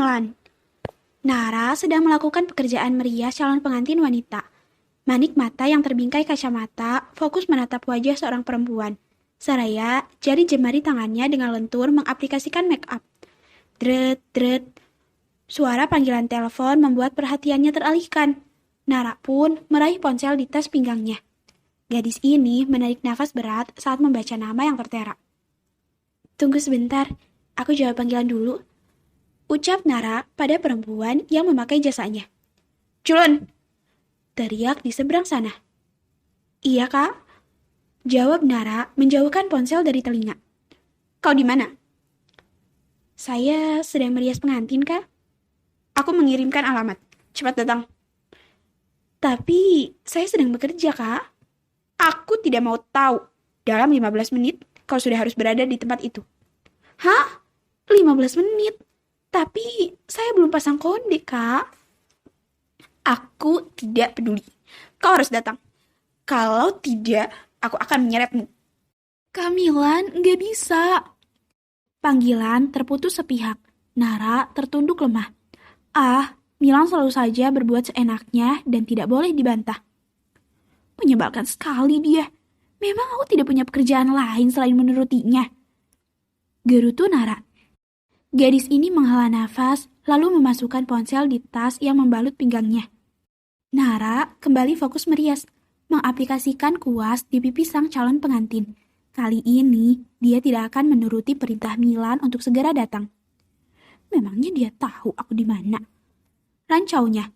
Milan. Nara sedang melakukan pekerjaan merias calon pengantin wanita. Manik mata yang terbingkai kacamata fokus menatap wajah seorang perempuan. Seraya jari jemari tangannya dengan lentur mengaplikasikan make up. Dret, dret. Suara panggilan telepon membuat perhatiannya teralihkan. Nara pun meraih ponsel di tas pinggangnya. Gadis ini menarik nafas berat saat membaca nama yang tertera. Tunggu sebentar, aku jawab panggilan dulu. Ucap Nara pada perempuan yang memakai jasanya. Culun! Teriak di seberang sana. Iya kak? Jawab Nara menjauhkan ponsel dari telinga. Kau di mana? Saya sedang merias pengantin kak. Aku mengirimkan alamat. Cepat datang. Tapi saya sedang bekerja kak. Aku tidak mau tahu. Dalam 15 menit kau sudah harus berada di tempat itu. Hah? 15 menit? Tapi saya belum pasang konde, Kak. Aku tidak peduli. Kau harus datang. Kalau tidak, aku akan menyeretmu. Kak Milan, nggak bisa. Panggilan terputus sepihak. Nara tertunduk lemah. Milan selalu saja berbuat seenaknya dan tidak boleh dibantah. Menyebalkan sekali dia. Memang aku tidak punya pekerjaan lain selain menurutinya. Gerutu Nara. Gadis ini menghela nafas, lalu memasukkan ponsel di tas yang membalut pinggangnya. Nara kembali fokus merias, mengaplikasikan kuas di pipi sang calon pengantin. Kali ini, dia tidak akan menuruti perintah Milan untuk segera datang. Memangnya dia tahu aku di mana? Rancaunya.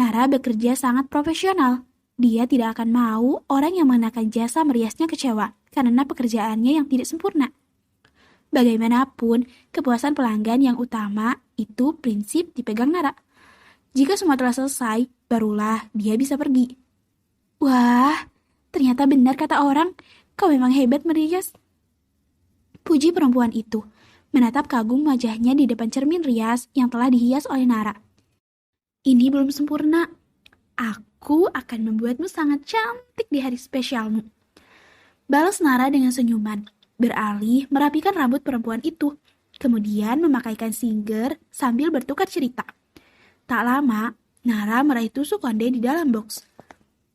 Nara bekerja sangat profesional. Dia tidak akan mau orang yang mengenakan jasa meriasnya kecewa karena pekerjaannya yang tidak sempurna. Bagaimanapun, kepuasan pelanggan yang utama itu prinsip dipegang Nara. Jika semua telah selesai, barulah dia bisa pergi. Wah, ternyata benar kata orang, kau memang hebat merias. Puji perempuan itu, menatap kagum wajahnya di depan cermin rias yang telah dihias oleh Nara. Ini belum sempurna. Aku akan membuatmu sangat cantik di hari spesialmu. Balas Nara dengan senyuman. Beralih merapikan rambut perempuan itu, kemudian memakaikan singer sambil bertukar cerita. Tak lama, Nara meraih tusuk konde di dalam box.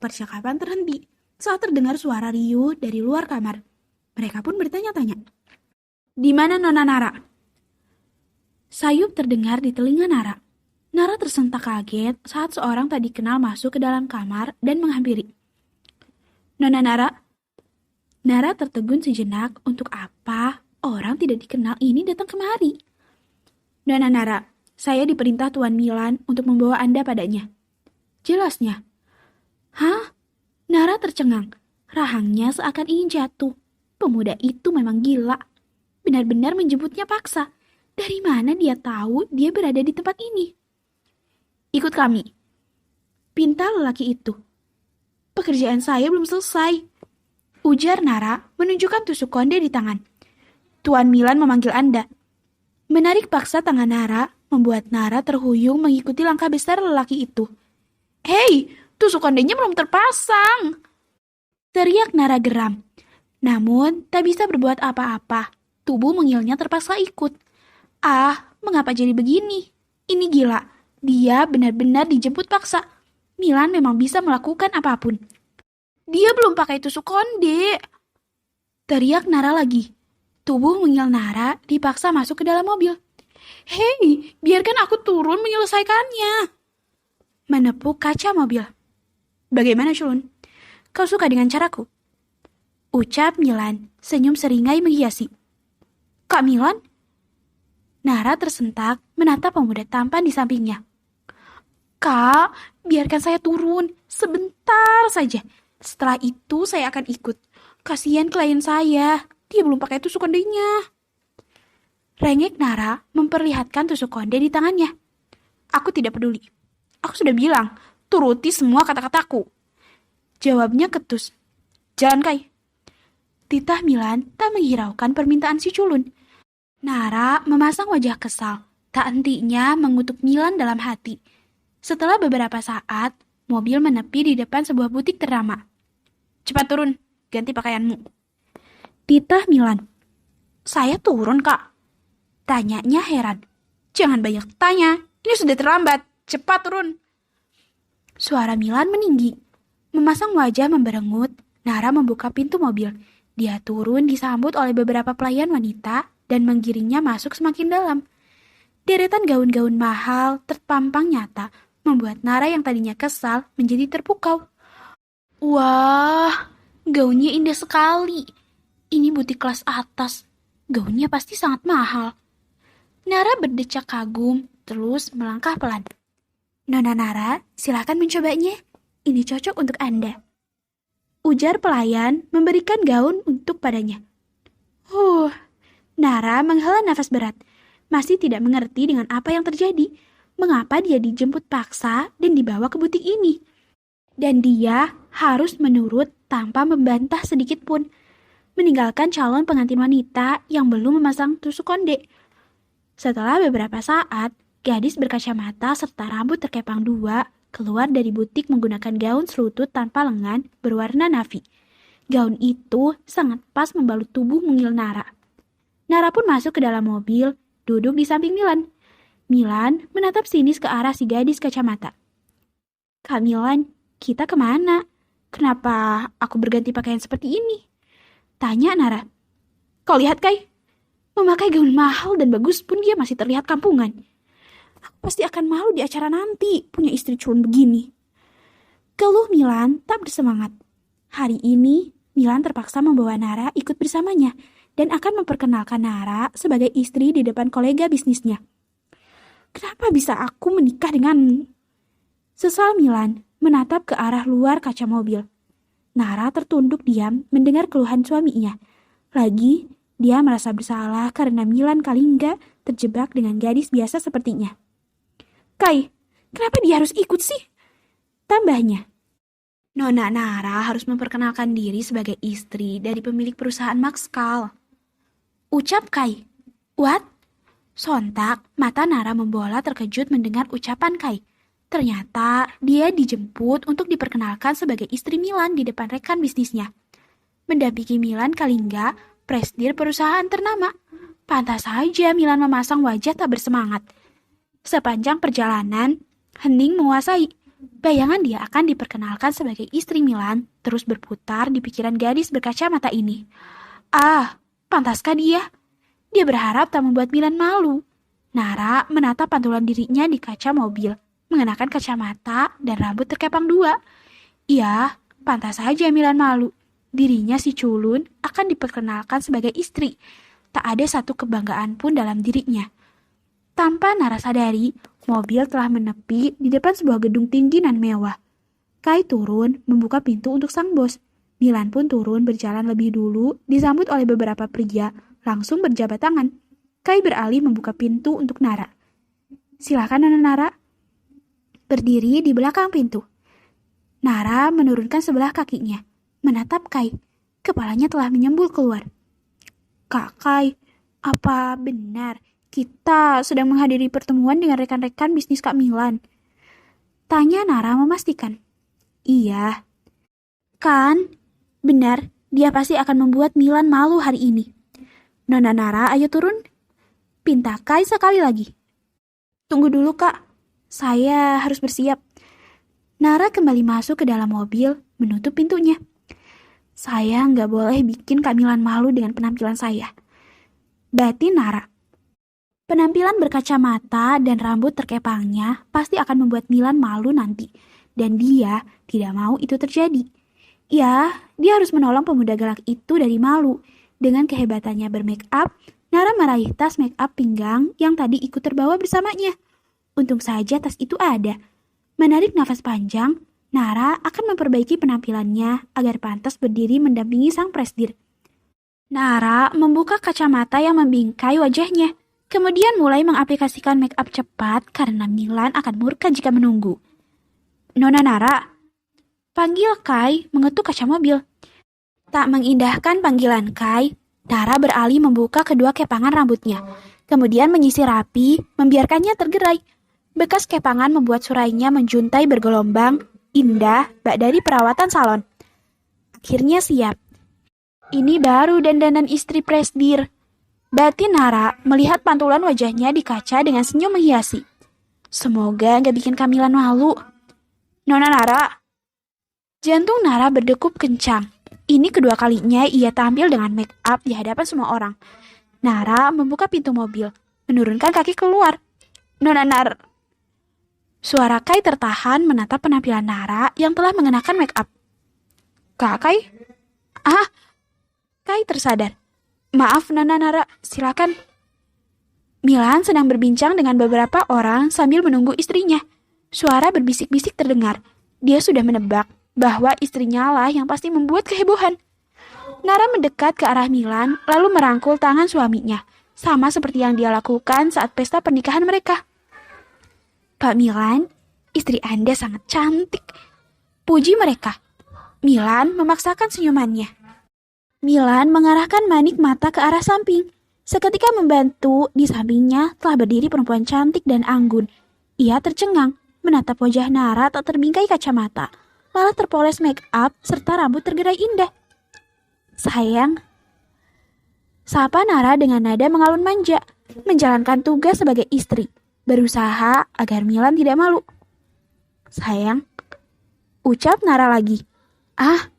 Percakapan terhenti saat terdengar suara riuh dari luar kamar. Mereka pun bertanya-tanya. Di mana Nona Nara? Sayup terdengar di telinga Nara. Nara tersentak kaget saat seorang tak dikenal masuk ke dalam kamar dan menghampiri. Nona Nara? Nara tertegun sejenak untuk apa orang tidak dikenal ini datang kemari. Nona Nara, saya diperintah Tuan Milan untuk membawa Anda padanya. Jelasnya. Hah? Nara tercengang. Rahangnya seakan ingin jatuh. Pemuda itu memang gila. Benar-benar menjemputnya paksa. Dari mana dia tahu dia berada di tempat ini? Ikut kami. Pinta lelaki itu. Pekerjaan saya belum selesai. Ujar Nara menunjukkan tusuk konde di tangan. Tuan Milan memanggil Anda. Menarik paksa tangan Nara membuat Nara terhuyung mengikuti langkah besar lelaki itu. Hei, tusuk kondenya belum terpasang. Teriak Nara geram. Namun tak bisa berbuat apa-apa. Tubuh mungilnya terpaksa ikut. Mengapa jadi begini? Ini gila. Dia benar-benar dijemput paksa. Milan memang bisa melakukan apapun. Dia belum pakai tusuk konde. Teriak Nara lagi. Tubuh mungil Nara dipaksa masuk ke dalam mobil. Hei, biarkan aku turun menyelesaikannya. Menepuk kaca mobil. Bagaimana, Shun? Kau suka dengan caraku? Ucap Milan, senyum seringai menghiasi. Kak Milan? Nara tersentak menatap pemuda tampan di sampingnya. Kak, biarkan saya turun. Sebentar saja. Setelah itu saya akan ikut. Kasihan klien saya. Dia belum pakai tusuk kondenya. Rengek Nara memperlihatkan tusuk konde di tangannya. Aku tidak peduli. Aku sudah bilang, turuti semua kata-kataku. Jawabnya ketus. Jalan Kai. Titah Milan tak menghiraukan permintaan si culun. Nara memasang wajah kesal. Tak hentinya mengutuk Milan dalam hati. Setelah beberapa saat, mobil menepi di depan sebuah butik ternama. Cepat turun, ganti pakaianmu. Titah Milan. Saya turun, Kak. Tanyanya heran. Jangan banyak tanya, ini sudah terlambat. Cepat turun. Suara Milan meninggi. Memasang wajah memberengut, Nara membuka pintu mobil. Dia turun disambut oleh beberapa pelayan wanita dan menggiringnya masuk semakin dalam. Deretan gaun-gaun mahal terpampang nyata, membuat Nara yang tadinya kesal menjadi terpukau. Wah, gaunnya indah sekali. Ini butik kelas atas. Gaunnya pasti sangat mahal. Nara berdecak kagum, terus melangkah pelan. Nona Nara, silakan mencobanya. Ini cocok untuk Anda. Ujar pelayan memberikan gaun untuk padanya. Nara menghela nafas berat. Masih tidak mengerti dengan apa yang terjadi. Mengapa dia dijemput paksa dan dibawa ke butik ini. Dan dia harus menurut tanpa membantah sedikit pun. Meninggalkan calon pengantin wanita yang belum memasang tusuk konde. Setelah beberapa saat, gadis berkacamata serta rambut terkepang dua keluar dari butik menggunakan gaun selutut tanpa lengan berwarna navy. Gaun itu sangat pas membalut tubuh mungil Nara. Nara pun masuk ke dalam mobil, duduk di samping Milan. Milan menatap sinis ke arah si gadis kacamata. Kak Milan, kita kemana? Kenapa aku berganti pakaian seperti ini? Tanya Nara. Kau lihat, Kai? Memakai gaun mahal dan bagus pun dia masih terlihat kampungan. Aku pasti akan malu di acara nanti punya istri culun begini. Keluh Milan tak bersemangat. Hari ini, Milan terpaksa membawa Nara ikut bersamanya dan akan memperkenalkan Nara sebagai istri di depan kolega bisnisnya. Kenapa bisa aku menikah denganmu? Sesal Milan menatap ke arah luar kaca mobil. Nara tertunduk diam mendengar keluhan suaminya. Lagi, dia merasa bersalah karena Milan Kalingga terjebak dengan gadis biasa sepertinya. Kai, kenapa dia harus ikut sih? Tambahnya, Nona Nara harus memperkenalkan diri sebagai istri dari pemilik perusahaan Maxcal. Ucap Kai. What? Sontak, mata Nara membola terkejut mendengar ucapan Kai. Ternyata dia dijemput untuk diperkenalkan sebagai istri Milan di depan rekan bisnisnya. Mendampingi Milan Kalingga, presidir perusahaan ternama. Pantas saja Milan memasang wajah tak bersemangat. Sepanjang perjalanan, hening menguasai. Bayangan dia akan diperkenalkan sebagai istri Milan terus berputar di pikiran gadis berkacamata ini. Pantaskah dia? Dia berharap tak membuat Milan malu. Nara menatap pantulan dirinya di kaca mobil, mengenakan kacamata dan rambut terkepang dua. Iya, pantas saja Milan malu. Dirinya si culun akan diperkenalkan sebagai istri. Tak ada satu kebanggaan pun dalam dirinya. Tanpa Nara sadari, mobil telah menepi di depan sebuah gedung tinggi dan mewah. Kai turun membuka pintu untuk sang bos. Milan pun turun berjalan lebih dulu, disambut oleh beberapa pria, langsung berjabat tangan. Kai beralih membuka pintu untuk Nara. Silakan Nona Nara. Berdiri di belakang pintu. Nara menurunkan sebelah kakinya, menatap Kai. Kepalanya telah menyembul keluar. Kak Kai, apa benar kita sedang menghadiri pertemuan dengan rekan-rekan bisnis Kak Milan? Tanya Nara memastikan. Iya. Kan, benar, dia pasti akan membuat Milan malu hari ini. Nona Nara, ayo turun. Pinta Kai sekali lagi. Tunggu dulu Kak, saya harus bersiap. Nara kembali masuk ke dalam mobil, menutup pintunya. Saya nggak boleh bikin Kak Milan malu dengan penampilan saya. Batin Nara. Penampilan berkacamata dan rambut terkepangnya pasti akan membuat Milan malu nanti. Dan dia tidak mau itu terjadi. Ya, dia harus menolong pemuda galak itu dari malu. Dengan kehebatannya bermake up, Nara meraih tas make up pinggang yang tadi ikut terbawa bersamanya. Untung saja tas itu ada. Menarik nafas panjang, Nara akan memperbaiki penampilannya agar pantas berdiri mendampingi sang presidir. Nara membuka kacamata yang membingkai wajahnya, kemudian mulai mengaplikasikan make up cepat karena Milan akan murka jika menunggu. Nona Nara, panggil Kai mengetuk kaca mobil. Tak mengindahkan panggilan Kai, Nara beralih membuka kedua kepangan rambutnya, kemudian menyisir rapi, membiarkannya tergerai. Bekas kepangan membuat surainya menjuntai bergelombang, indah, bak dari perawatan salon. Akhirnya siap. Ini baru dandanan istri presidir. Batin Nara melihat pantulan wajahnya di kaca dengan senyum menghiasi. Semoga gak bikin Kamilan malu. Nona Nara. Jantung Nara berdegup kencang. Ini kedua kalinya ia tampil dengan make up di hadapan semua orang. Nara membuka pintu mobil, menurunkan kaki keluar. Nona Nara. Suara Kai tertahan menatap penampilan Nara yang telah mengenakan make up. Kak Kai? Ah, Kai tersadar. Maaf Nona Nara, silakan. Milan sedang berbincang dengan beberapa orang sambil menunggu istrinya. Suara berbisik-bisik terdengar. Dia sudah menebak bahwa istrinya lah yang pasti membuat kehebohan. Nara mendekat ke arah Milan lalu merangkul tangan suaminya, sama seperti yang dia lakukan saat pesta pernikahan mereka. Pak Milan, istri Anda sangat cantik. Puji mereka. Milan memaksakan senyumannya. Milan mengarahkan manik mata ke arah samping. Seketika membantu, di sampingnya telah berdiri perempuan cantik dan anggun. Ia tercengang, menatap wajah Nara tak terbingkai kacamata, malah terpoles make up serta rambut tergerai indah. Sayang, sapa Nara dengan nada mengalun manja, menjalankan tugas sebagai istri, berusaha agar Milan tidak malu. Sayang, ucap Nara lagi. Ah,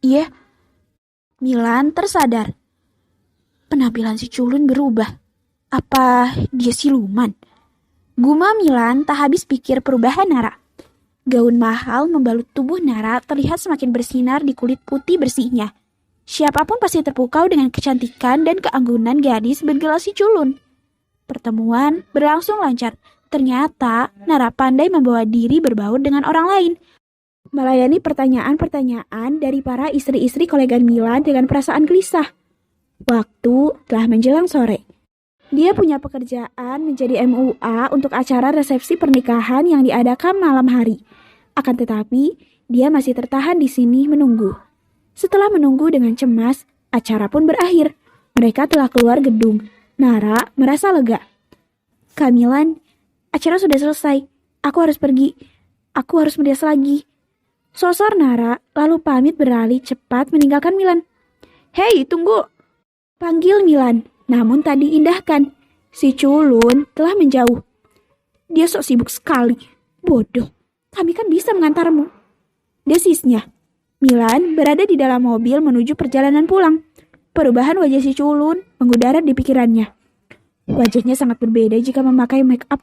iya. Milan tersadar. Penampilan si culun berubah. Apa dia siluman? Gumam Milan tak habis pikir perubahan Nara. Gaun mahal membalut tubuh Nara terlihat semakin bersinar di kulit putih bersihnya. Siapapun pasti terpukau dengan kecantikan dan keanggunan gadis bergelas si culun. Pertemuan berlangsung lancar. Ternyata Nara pandai membawa diri berbaur dengan orang lain. Melayani pertanyaan-pertanyaan dari para istri-istri kolega Milan dengan perasaan gelisah. Waktu telah menjelang sore. Dia punya pekerjaan menjadi MUA untuk acara resepsi pernikahan yang diadakan malam hari. Akan tetapi, dia masih tertahan di sini menunggu. Setelah menunggu dengan cemas, acara pun berakhir. Mereka telah keluar gedung. Nara merasa lega. Kamilan, acara sudah selesai. Aku harus pergi. Aku harus merias lagi. Sosor Nara lalu pamit beralih cepat meninggalkan Milan. Hei, tunggu! Panggil Milan, namun tak diindahkan. Si culun telah menjauh. Dia sok sibuk sekali. Bodoh, kami kan bisa mengantarmu. Desisnya. Milan berada di dalam mobil menuju perjalanan pulang. Perubahan wajah si culun mengudara di pikirannya. Wajahnya sangat berbeda jika memakai make up.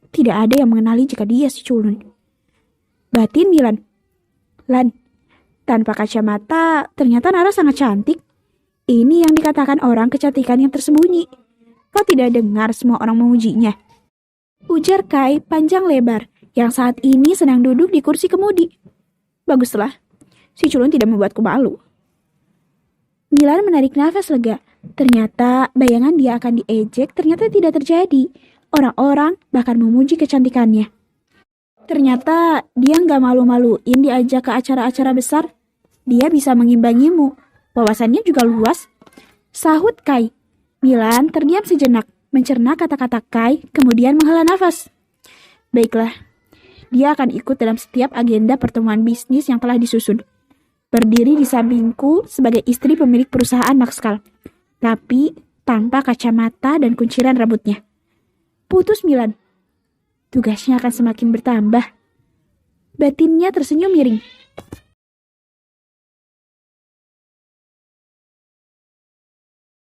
Tidak ada yang mengenali jika dia si culun. Batin Milan. Lan, tanpa kacamata, ternyata Nara sangat cantik. Ini yang dikatakan orang kecantikan yang tersembunyi. Kau tidak dengar semua orang memujinya? Ujar Kai panjang lebar, yang saat ini sedang duduk di kursi kemudi. Baguslah, si culun tidak membuatku malu. Milan menarik nafas lega. Ternyata bayangan dia akan diejek ternyata tidak terjadi. Orang-orang bahkan memuji kecantikannya. Ternyata dia nggak malu-maluin diajak ke acara-acara besar. Dia bisa mengimbangimu. Wawasannya juga luas. Sahut Kai. Milan terdiam sejenak, mencerna kata-kata Kai, kemudian menghela nafas. Baiklah, dia akan ikut dalam setiap agenda pertemuan bisnis yang telah disusun. Berdiri di sampingku sebagai istri pemilik perusahaan Maxkal, tapi tanpa kacamata dan kunciran rambutnya. Putus Milan. Tugasnya akan semakin bertambah. Batinnya tersenyum miring.